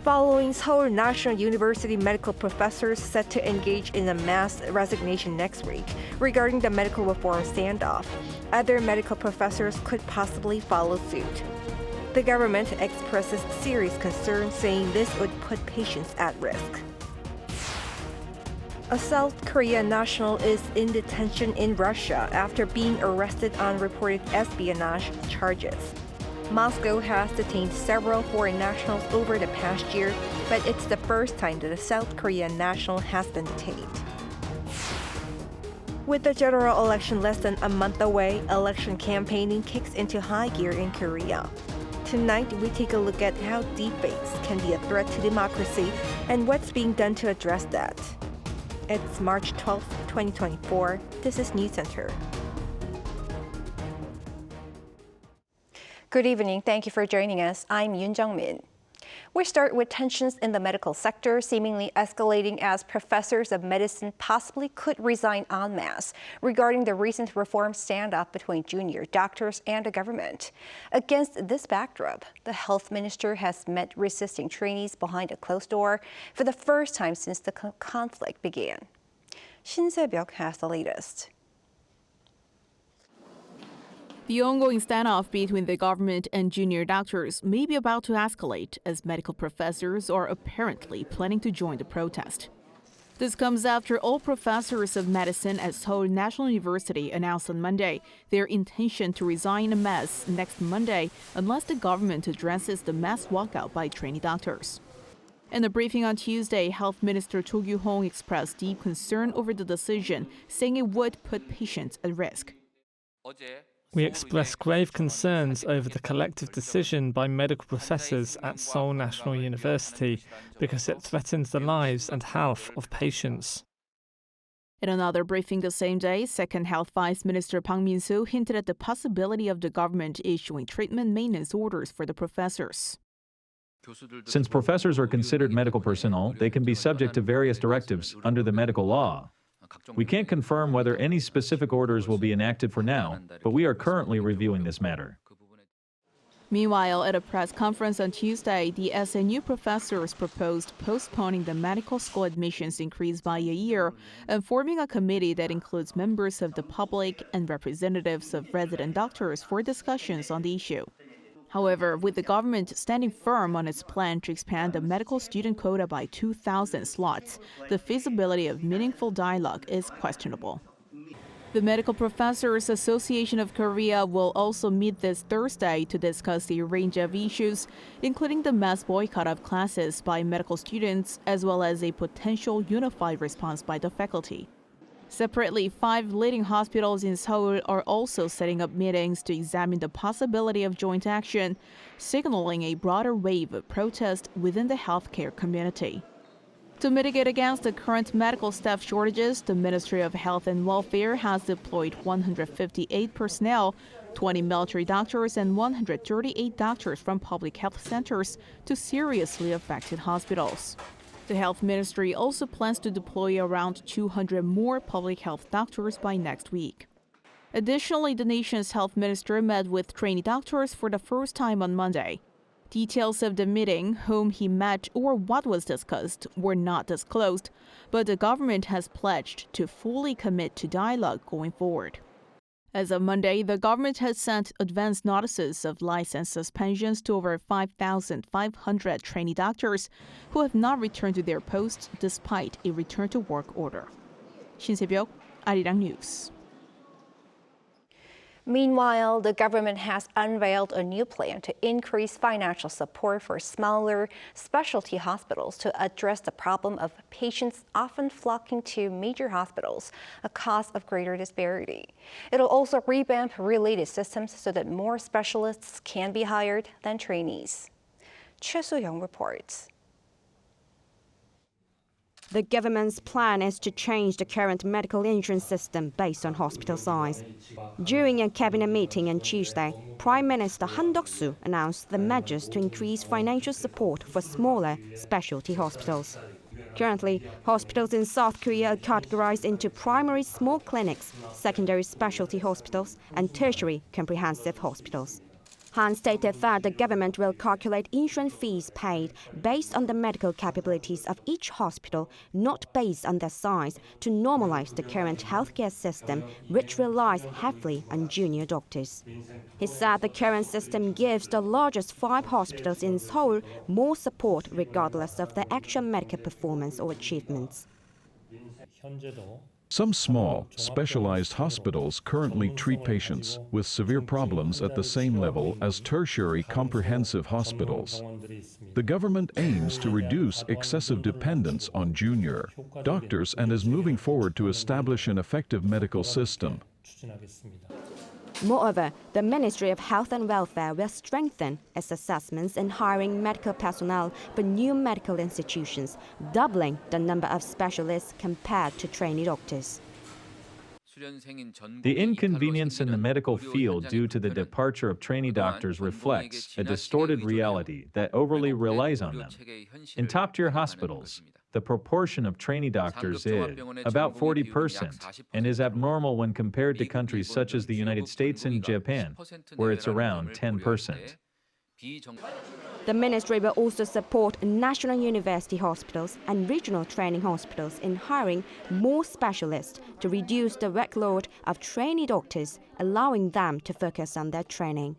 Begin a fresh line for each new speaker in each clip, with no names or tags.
Following Seoul National University medical professors set to engage in a mass resignation next week regarding the medical reform standoff, other medical professors could possibly follow suit. The government expresses serious concern, saying this would put patients at risk. A South Korean national is in detention in Russia after being arrested on reported espionage charges. Moscow has detained several foreign nationals over the past year, but it's the first time that a South Korean national has been detained. With the general election less than a month away, election campaigning kicks into high gear in Korea. Tonight, we take a look at how deepfakes can be a threat to democracy and what's being done to address that. It's March 12, 2024. This is Newscenter. Good evening. Thank you for joining us. I'm Yoon Jung-min. We start with tensions in the medical sector seemingly escalating as professors of medicine possibly could resign en masse regarding the recent reform standoff between junior doctors and the government. Against this backdrop, the health minister has met resisting trainees behind a closed door for the first time since the conflict began. Shin Se-byuk has the latest.
The ongoing standoff between the government and junior doctors may be about to escalate as medical professors are apparently planning to join the protest. This comes after all professors of medicine at Seoul National University announced on Monday their intention to resign en masse next Monday unless the government addresses the mass walkout by trainee doctors. In a briefing on Tuesday, Health Minister Cho Kyu-hong expressed deep concern over the decision, saying it would put patients at risk.
We express grave concerns over the collective decision by medical professors at Seoul National University because it threatens the lives and health of patients.
In another briefing the same day, Second Health Vice Minister Bang Min-soo hinted at the possibility of the government issuing treatment maintenance orders for the professors.
Since professors are considered medical personnel, they can be subject to various directives under the medical law. We can't confirm whether any specific orders will be enacted for now, but we are currently reviewing this matter.
Meanwhile, at a press conference on Tuesday, the SNU professors proposed postponing the medical school admissions increase by a year and forming a committee that includes members of the public and representatives of resident doctors for discussions on the issue. However, with the government standing firm on its plan to expand the medical student quota by 2,000 slots, the feasibility of meaningful dialogue is questionable. The Medical Professors Association of Korea will also meet this Thursday to discuss a range of issues, including the mass boycott of classes by medical students, as well as a potential unified response by the faculty. Separately, 5 leading hospitals in Seoul are also setting up meetings to examine the possibility of joint action, signaling a broader wave of protest within the healthcare community. To mitigate against the current medical staff shortages, the Ministry of Health and Welfare has deployed 158 personnel, 20 military doctors, and 138 doctors from public health centers to seriously affected hospitals. The health ministry also plans to deploy around 200 more public health doctors by next week. Additionally, the nation's health minister met with trainee doctors for the first time on Monday. Details of the meeting, whom he met, or what was discussed were not disclosed, but the government has pledged to fully commit to dialogue going forward. As of Monday, the government has sent advance notices of license suspensions to over 5,500 trainee doctors who have not returned to their posts despite a return-to-work order. Shin Se-byuk, Arirang News.
Meanwhile, the government has unveiled a new plan to increase financial support for smaller specialty hospitals to address the problem of patients often flocking to major hospitals, a cause of greater disparity. It'll also revamp related systems so that more specialists can be hired than trainees. Choi Soo-young reports.
The government's plan is to change the current medical insurance system based on hospital size. During a cabinet meeting on Tuesday, Prime Minister Han Duck-soo announced the measures to increase financial support for smaller specialty hospitals. Currently, hospitals in South Korea are categorized into primary small clinics, secondary specialty hospitals, and tertiary comprehensive hospitals. Han stated that the government will calculate insurance fees paid based on the medical capabilities of each hospital, not based on their size, to normalize the current healthcare system, which relies heavily on junior doctors. He said the current system gives the largest 5 hospitals in Seoul more support regardless of their actual medical performance or achievements.
Some small, specialized hospitals currently treat patients with severe problems at the same level as tertiary comprehensive hospitals. The government aims to reduce excessive dependence on junior doctors and is moving forward to establish an effective medical system.
Moreover, the Ministry of Health and Welfare will strengthen its assessments in hiring medical personnel for new medical institutions, doubling the number of specialists compared to trainee doctors.
The inconvenience in the medical field due to the departure of trainee doctors reflects a distorted reality that overly relies on them. In top-tier hospitals, the proportion of trainee doctors is about 40% and is abnormal when compared to countries such as the United States and Japan, where it's around 10%.
The ministry will also support national university hospitals and regional training hospitals in hiring more specialists to reduce the workload of trainee doctors, allowing them to focus on their training.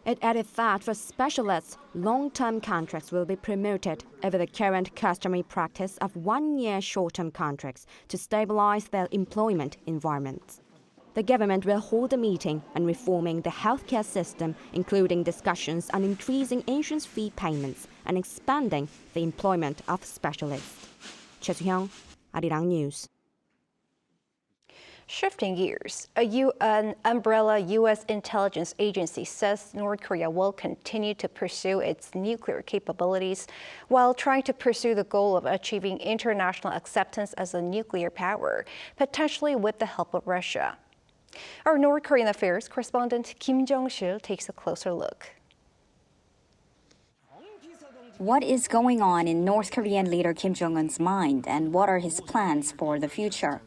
It added that for specialists, long-term contracts will be promoted over the current customary practice of 1-year short-term contracts to stabilize their employment environments. The government will hold a meeting on reforming the healthcare system, including discussions on increasing insurance fee payments and expanding the employment of specialists. Choi Soo-hyung, Arirang News.
Shifting gears, an umbrella U.S. intelligence agency says North Korea will continue to pursue its nuclear capabilities while trying to pursue the goal of achieving international acceptance as a nuclear power, potentially with the help of Russia. Our North Korean affairs correspondent Kim Jong-sil takes a closer look.
What is going on in North Korean leader Kim Jong-un's mind, and what are his plans for the future?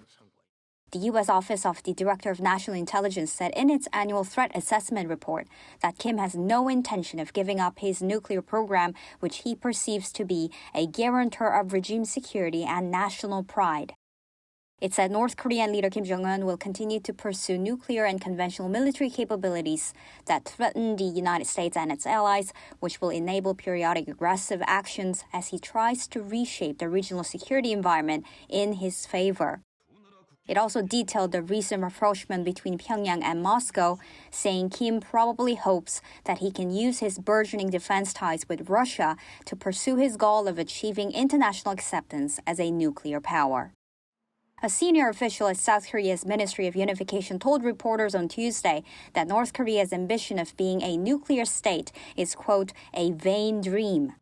The U.S. Office of the Director of National Intelligence said in its annual threat assessment report that Kim has no intention of giving up his nuclear program, which he perceives to be a guarantor of regime security and national pride. It said North Korean leader Kim Jong-un will continue to pursue nuclear and conventional military capabilities that threaten the United States and its allies, which will enable periodic aggressive actions as he tries to reshape the regional security environment in his favor. It also detailed the recent rapprochement between Pyongyang and Moscow, saying Kim probably hopes that he can use his burgeoning defense ties with Russia to pursue his goal of achieving international acceptance as a nuclear power. A senior official at South Korea's Ministry of Unification told reporters on Tuesday that North Korea's ambition of being a nuclear state is, quote, a vain dream.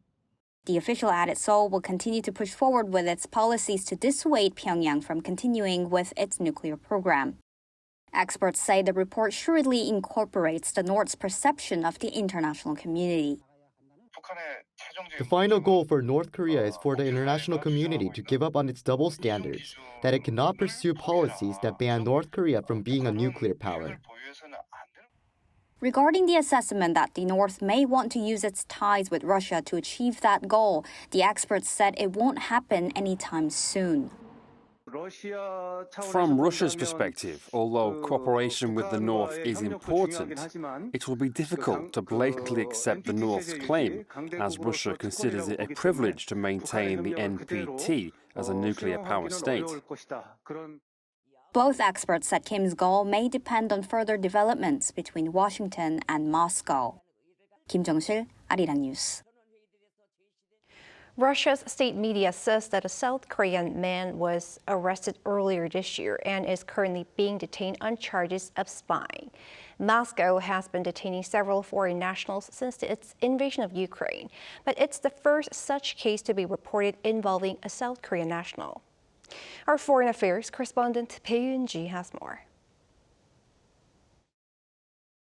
The official added Seoul will continue to push forward with its policies to dissuade Pyongyang from continuing with its nuclear program. Experts say the report shrewdly incorporates the North's perception of the international community.
The final goal for North Korea is for the international community to give up on its double standards, that it cannot pursue policies that ban North Korea from being a nuclear power.
Regarding the assessment that the North may want to use its ties with Russia to achieve that goal, the experts said it won't happen anytime soon.
From Russia's perspective, although cooperation with the North is important, it will be difficult to blatantly accept the North's claim, as Russia considers it a privilege to maintain the NPT as a nuclear power state.
Both experts said Kim's goal may depend on further developments between Washington and Moscow. Kim Jong-sil, Arirang News.
Russia's state media says that a South Korean man was arrested earlier this year and is currently being detained on charges of spying. Moscow has been detaining several foreign nationals since its invasion of Ukraine, but it's the first such case to be reported involving a South Korean national. Our foreign affairs correspondent Bae Yoon-ji has more.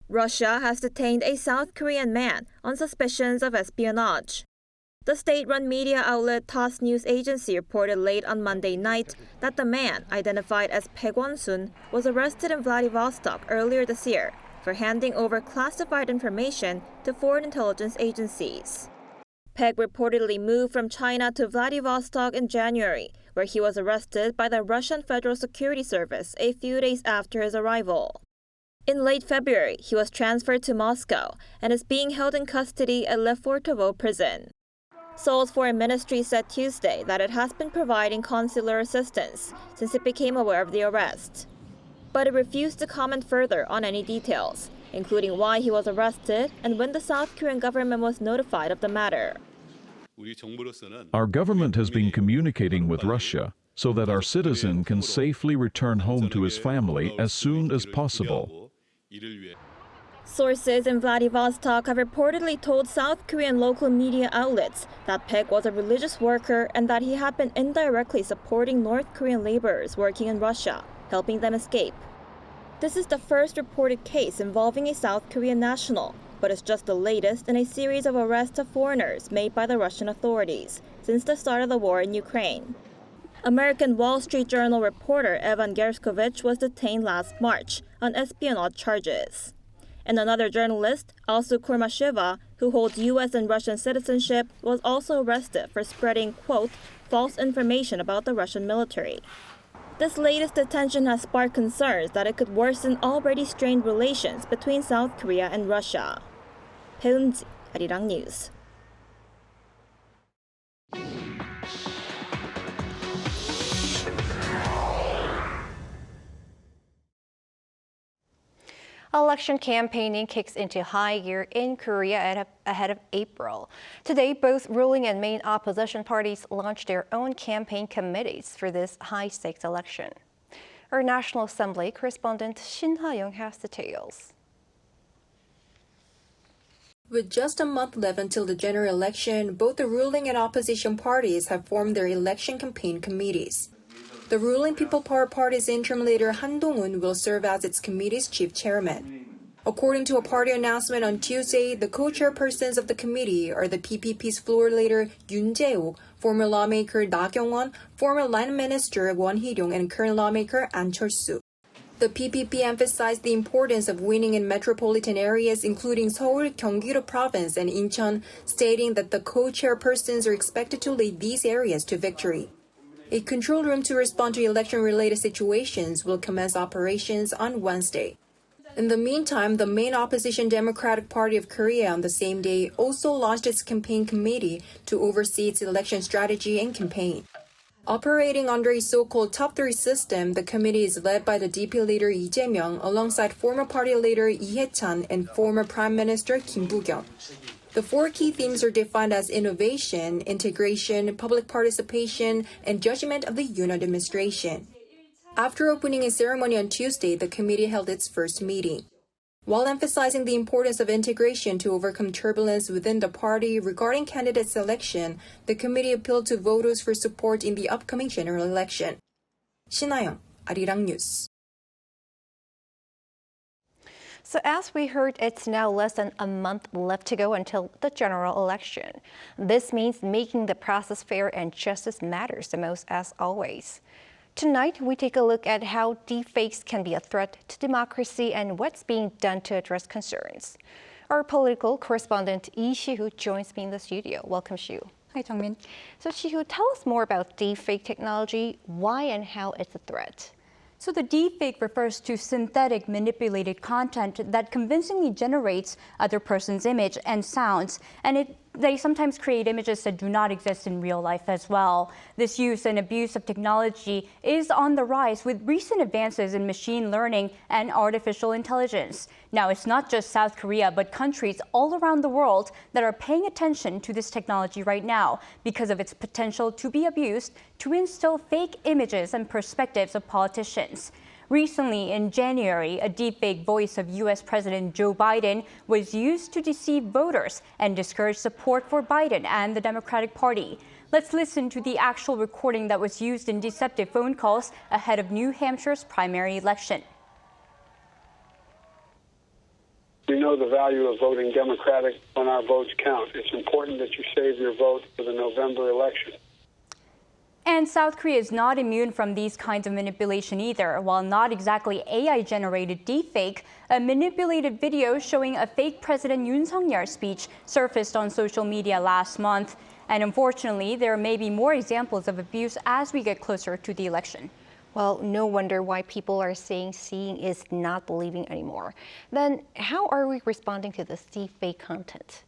Russia has detained a South Korean man on suspicions of espionage. The state-run media outlet TASS news agency reported late on Monday night that the man, identified as Bae Kwon-sun, was arrested in Vladivostok earlier this year, for handing over classified information to foreign intelligence agencies. Peg reportedly moved from China to Vladivostok in January, where he was arrested by the Russian Federal Security Service a few days after his arrival. In late February, he was transferred to Moscow and is being held in custody at Lefortovo prison. Seoul's foreign ministry said Tuesday that it has been providing consular assistance since it became aware of the arrest. But it refused to comment further on any details, including why he was arrested and when the South Korean government was notified of the matter.
Our government has been communicating with Russia so that our citizen can safely return home to his family as soon as possible.
Sources in Vladivostok have reportedly told South Korean local media outlets that Peg was a religious worker and that he had been indirectly supporting North Korean laborers working in Russia, helping them escape. This is the first reported case involving a South Korean national, but it's just the latest in a series of arrests of foreigners made by the Russian authorities since the start of the war in Ukraine. American Wall Street Journal reporter Evan Gershkovich was detained last March on espionage charges. And another journalist, Alsu Kurmasheva, who holds U.S. and Russian citizenship, was also arrested for spreading, quote, false information about the Russian military. This latest detention has sparked concerns that it could worsen already strained relations between South Korea and Russia. Peunji, Arirang News.
Election campaigning kicks into high gear in Korea ahead of April. Today, both ruling and main opposition parties launched their own campaign committees for this high-stakes election. Our National Assembly correspondent Shin Ha-young has details.
With just a month left until the general election, both the ruling and opposition parties have formed their election campaign committees. The ruling People Power Party's interim leader Han Dong-un will serve as its committee's chief chairman. According to a party announcement on Tuesday, the co-chairpersons of the committee are the PPP's floor leader Yoon Jae-ok, former lawmaker Na Kyung-won, former land minister Won Hee-ryong, and current lawmaker An Chol-soo. The PPP emphasized the importance of winning in metropolitan areas including Seoul, Gyeonggi-do Province, and Incheon, stating that the co-chairpersons are expected to lead these areas to victory. A control room to respond to election-related situations will commence operations on Wednesday. In the meantime, the main opposition Democratic Party of Korea on the same day also launched its campaign committee to oversee its election strategy and campaign. Operating under a so-called top three system, the committee is led by the DP leader Lee Jae-myung alongside former party leader Lee Hae-chan and former Prime Minister Kim Boo-kyung. The four key themes are defined as innovation, integration, public participation, and judgment of the Yoon administration. After opening a ceremony on Tuesday, the committee held its first meeting. While emphasizing the importance of integration to overcome turbulence within the party regarding candidate selection, the committee appealed to voters for support in the upcoming general election. Shin Ha-young, Arirang News.
So as we heard, it's now less than a month left to go until the general election. This means making the process fair and justice matters the most as always. Tonight, we take a look at how deepfakes can be a threat to democracy and what's being done to address concerns. Our political correspondent Lee Si-hoo joins me in the studio. Welcome, Si-hoo.
Hi, Jung-min.
So Si-hoo, tell us more about deepfake technology, why and how it's a threat.
So the deepfake refers to synthetic manipulated content that convincingly generates other person's image and sounds, and they sometimes create images that do not exist in real life as well. This use and abuse of technology is on the rise with recent advances in machine learning and artificial intelligence. Now, it's not just South Korea, but countries all around the world that are paying attention to this technology right now because of its potential to be abused to instill fake images and perspectives of politicians. Recently, in January, a deepfake voice of U.S. President Joe Biden was used to deceive voters and discourage support for Biden and the Democratic Party. Let's listen to the actual recording that was used in deceptive phone calls ahead of New Hampshire's primary election.
We know the value of voting Democratic when our votes count. It's important that you save your vote for the November election.
And South Korea is not immune from these kinds of manipulation either. While not exactly AI-generated deepfake, a manipulated video showing a fake President Yoon Suk-yeol's speech surfaced on social media last month. And unfortunately, there may be more examples of abuse as we get closer to the election.
Well, no wonder why people are saying seeing is not believing anymore. Then how are we responding to this deepfake content?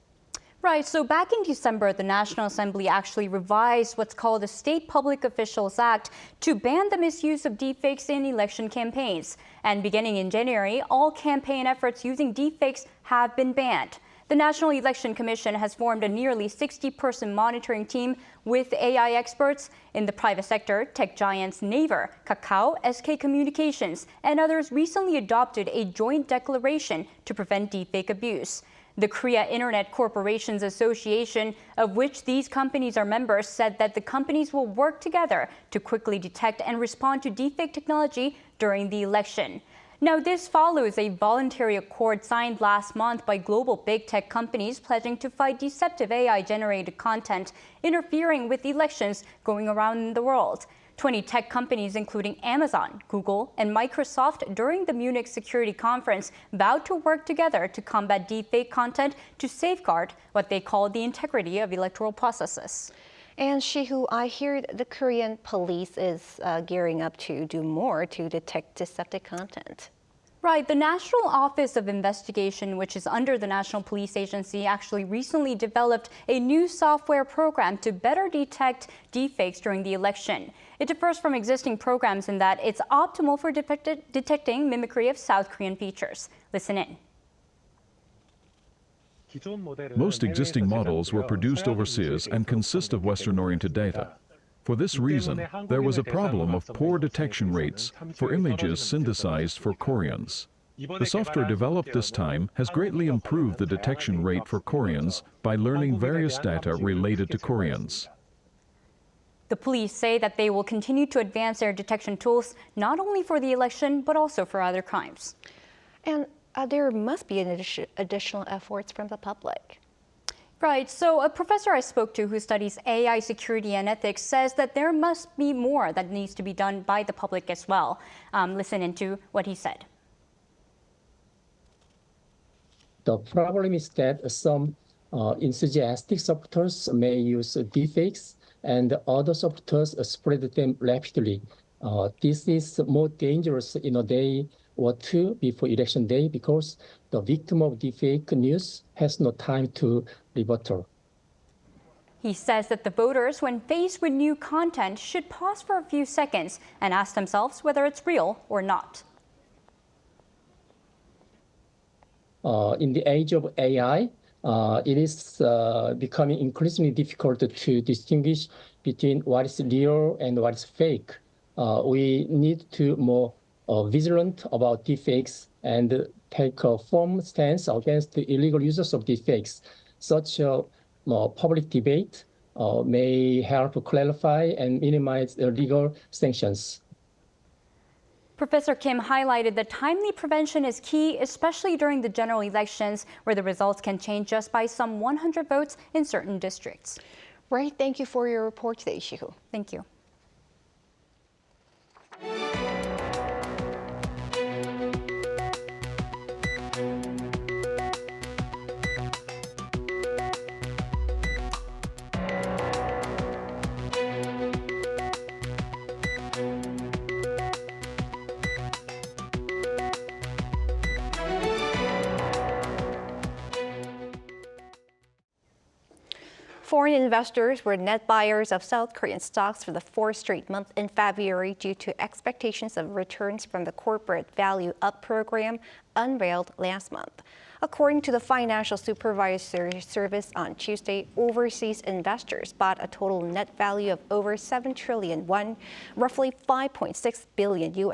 Right, so back in December, the National Assembly actually revised what's called the State Public Officials Act to ban the misuse of deepfakes in election campaigns. And beginning in January, all campaign efforts using deepfakes have been banned. The National Election Commission has formed a nearly 60-person monitoring team with AI experts in the private sector. Tech giants Naver, Kakao, SK Communications, and others recently adopted a joint declaration to prevent deepfake abuse. The Korea Internet Corporations Association, of which these companies are members, said that the companies will work together to quickly detect and respond to deepfake technology during the election. Now, this follows a voluntary accord signed last month by global big tech companies pledging to fight deceptive AI-generated content interfering with elections going around the world. 20 tech companies, including Amazon, Google, and Microsoft, during the Munich Security Conference, vowed to work together to combat deepfake content to safeguard what they call the integrity of electoral processes.
And Shihu, I hear the Korean police is gearing up to do more to detect deceptive content.
Right. The National Office of Investigation, which is under the National Police Agency, actually recently developed a new software program to better detect deepfakes during the election. It differs from existing programs in that it's optimal for detecting mimicry of South Korean features. Listen in.
Most existing models were produced overseas and consist of Western-oriented data. For this reason, there was a problem of poor detection rates for images synthesized for Koreans. The software developed this time has greatly improved the detection rate for Koreans by learning various data related to Koreans.
The police say that they will continue to advance their detection tools not only for the election, but also for other crimes.
And there must be additional efforts from the public.
Right. So a professor I spoke to who studies AI security and ethics says that there must be more that needs to be done by the public as well. Listen into what he said.
The problem is that some enthusiastic supporters may use deepfakes and other supporters spread them rapidly. This is more dangerous in a day or two before election day because the victim of deepfake news has no time to rebuttal.
He says that the voters, when faced with new content, should pause for a few seconds and ask themselves whether it's real or not.
In the age of AI, it is becoming increasingly difficult to distinguish between what is real and what is fake. We need to be more vigilant about deepfakes and take a firm stance against the illegal users of deepfakes. Such a public debate may help clarify and minimize legal sanctions.
Professor Kim highlighted that timely prevention is key, especially during the general elections, where the results can change just by some 100 votes in certain districts.
Right. Thank you for your report today, Shihu.
Thank you.
Foreign investors were net buyers of South Korean stocks for the fourth straight month in February due to expectations of returns from the corporate value up program unveiled last month. According to the Financial Supervisory Service on Tuesday, overseas investors bought a total net value of over 7 trillion won, roughly $5.6 billion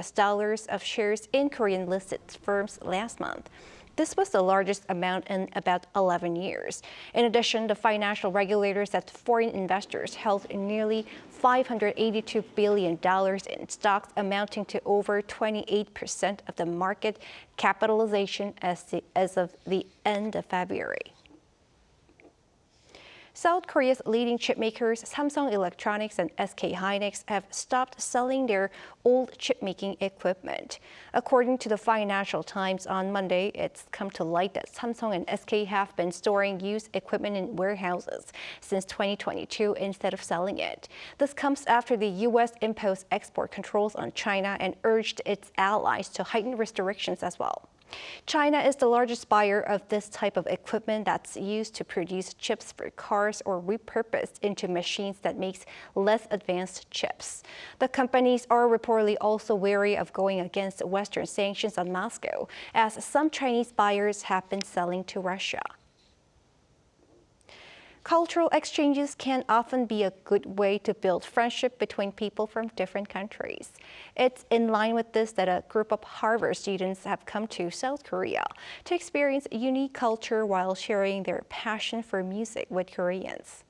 of shares in Korean listed firms last month. This was the largest amount in about 11 years. In addition, the financial regulators said foreign investors held nearly $582 billion in stocks, amounting to over 28% of the market capitalization as of the end of February. South Korea's leading chip makers Samsung Electronics and SK Hynix have stopped selling their old chip-making equipment. According to the Financial Times on Monday, it's come to light that Samsung and SK have been storing used equipment in warehouses since 2022 instead of selling it. This comes after the U.S. imposed export controls on China and urged its allies to heighten restrictions as well. China is the largest buyer of this type of equipment that's used to produce chips for cars or repurposed into machines that makes less advanced chips. The companies are reportedly also wary of going against Western sanctions on Moscow, as some Chinese buyers have been selling to Russia. Cultural exchanges can often be a good way to build friendship between people from different countries. It's in line with this that a group of Harvard students have come to South Korea to experience unique culture while sharing their passion for music with Koreans.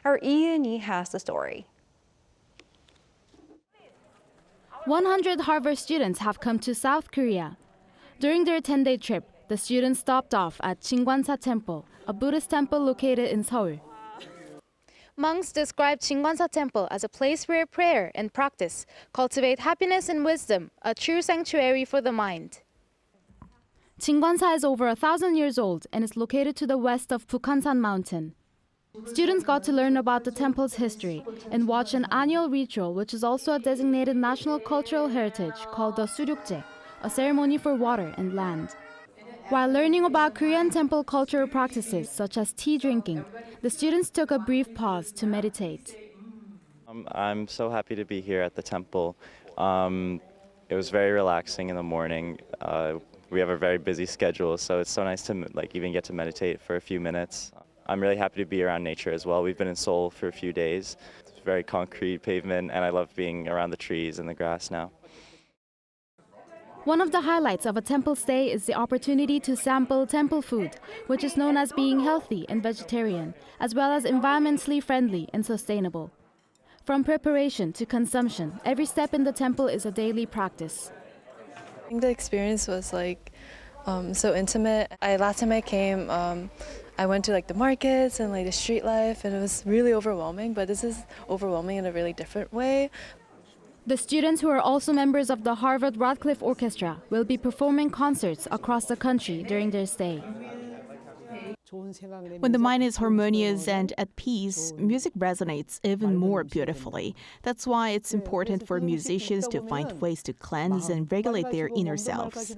Our Ian has the story.
100 Harvard students have come to South Korea. During their 10-day trip, the students stopped off at Jinkwansa Temple, a Buddhist temple located in Seoul. Monks describe Jinkwansa Temple as a place where prayer and practice cultivate happiness and wisdom, a true sanctuary for the mind. Jinkwansa is over 1,000 years old and is located to the west of Bukhansan Mountain. Students got to learn about the temple's history and watch an annual ritual which is also a designated national cultural heritage called the Suryukje, a ceremony for water and land. While learning about Korean temple cultural practices such as tea drinking, the students took a brief pause to meditate.
I'm so happy to be here at the temple. It was very relaxing in the morning. We have a very busy schedule, so it's so nice to even get to meditate for a few minutes. I'm really happy to be around nature as well. We've been in Seoul for a few days. It's very concrete pavement, and I love being around the trees and the grass now.
One of the highlights of a temple stay is the opportunity to sample temple food, which is known as being healthy and vegetarian, as well as environmentally friendly and sustainable. From preparation to consumption, every step in the temple is a daily practice.
I think the experience was so intimate. Last time I came, I went to the markets and the street life, and it was really overwhelming, but this is overwhelming in a really different way.
The students, who are also members of the Harvard Radcliffe Orchestra, will be performing concerts across the country during their stay.
When the mind is harmonious and at peace, music resonates even more beautifully. That's why it's important for musicians to find ways to cleanse and regulate their inner selves.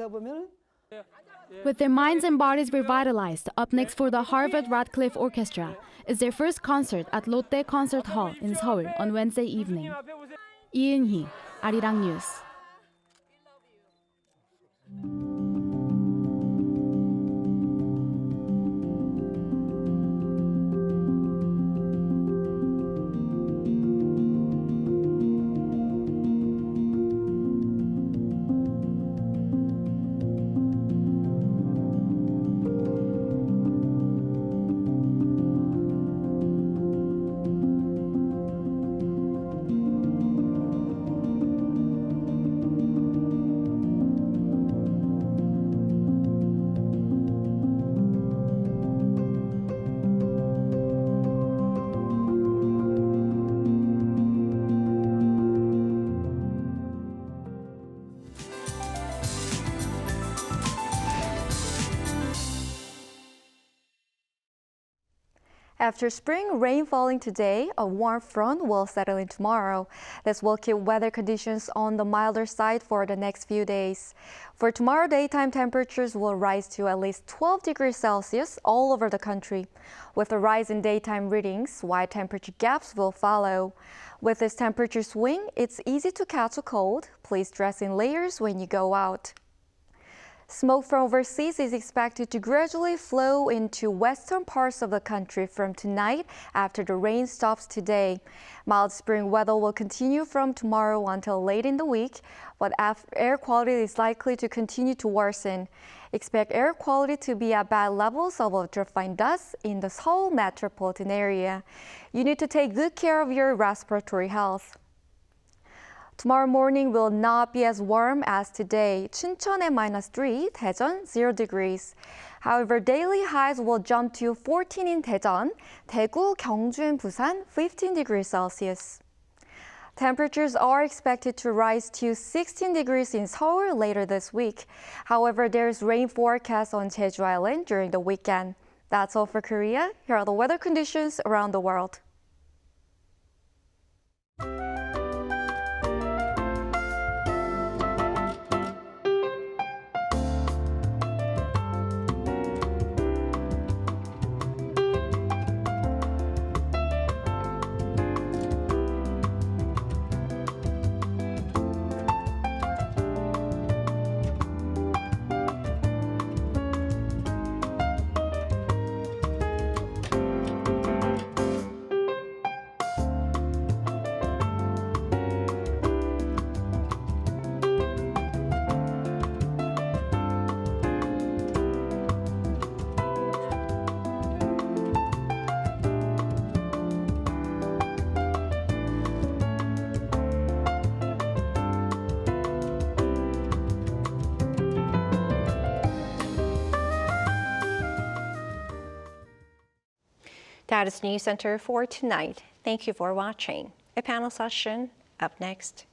With their minds and bodies revitalized, up next for the Harvard Radcliffe Orchestra is their first concert at Lotte Concert Hall in Seoul on Wednesday evening. 이은희, Arirang News.
After spring rain falling today, a warm front will settle in tomorrow. This will keep weather conditions on the milder side for the next few days. For tomorrow, daytime temperatures will rise to at least 12 degrees Celsius all over the country. With a rise in daytime readings, wide temperature gaps will follow. With this temperature swing, it's easy to catch a cold. Please dress in layers when you go out. Smoke from overseas is expected to gradually flow into western parts of the country from tonight after the rain stops today. Mild spring weather will continue from tomorrow until late in the week, but air quality is likely to continue to worsen. Expect air quality to be at bad levels of ultrafine dust in the Seoul metropolitan area. You need to take good care of your respiratory health. Tomorrow morning will not be as warm as today. 춘천에 -3, 대전 0 degrees. However, daily highs will jump to 14 in Daejeon, Daegu, Gyeongju, and Busan, 15 degrees Celsius. Temperatures are expected to rise to 16 degrees in Seoul later this week. However, there's rain forecast on Jeju Island during the weekend. That's all for Korea. Here are the weather conditions around the world.
That is Newscenter for tonight. Thank you for watching. A panel session up next.